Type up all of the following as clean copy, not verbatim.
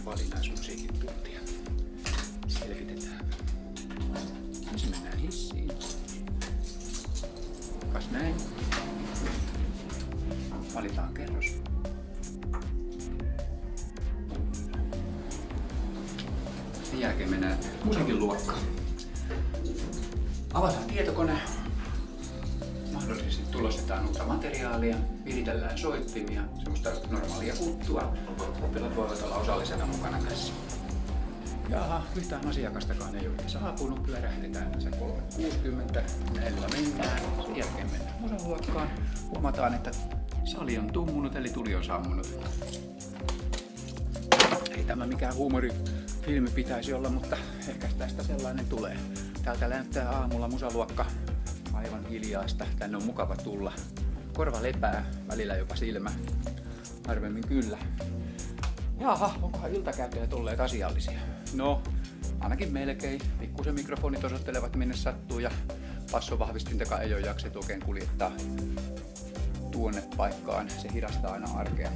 valinnaismusiikin tuntia. Selvitetään. Ensin mennään hissiin. Kas näin. Valitaan kerros. Sen jälkeen mennään musiikin luokkaan. Avataan tietokone. Mahdollisesti tulostetaan uutta materiaalia, viritellään soittimia, semmoista normaalia juttua. Oppilaat voivat olla osallisena mukana tässä. Jaha, yhtään asiakastakaan ei ole saapunut. Pyörähdetään tässä 3.60. Näillä mennään. Sen jälkeen mennään musaluokkaan. Huomataan, että sali on tummunut, eli tuli on sammunut. Ei tämä mikään huumorifilmi pitäisi olla, mutta ehkä tästä sellainen tulee. Täältä näyttää aamulla musaluokka aivan hiljaista. Tänne on mukava tulla. Korva lepää, välillä jopa silmä. Harvemmin kyllä. Jaha, onkohan iltakäyttäjät olleet asiallisia? No, ainakin melkein. Pikkusen mikrofonit osoittelevat minne sattuu ja passovahvistintakaan ei ole jaksettu oikein kuljettaa tuonne paikkaan. Se hidastaa aina arkea.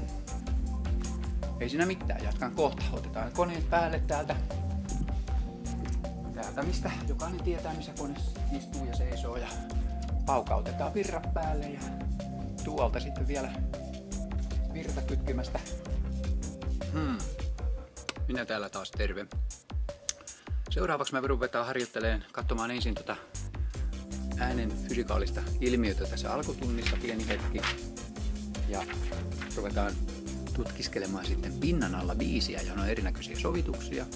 Ei siinä mitään, jatkan kohta. Otetaan koneet päälle täältä, mistä jokainen tietää, missä kone istuu ja seisoo. Ja paukautetaan virrat päälle ja tuolta sitten vielä virtakytkimästä. Minä täällä taas terve. Seuraavaksi mä ruvetaan harjoittelemaan, katsomaan ensin äänen fysikaalista ilmiötä tässä alkutunnissa pieni hetki. Ja ruvetaan tutkiskelemaan sitten pinnan alla biisiä, johon on erinäköisiä sovituksia.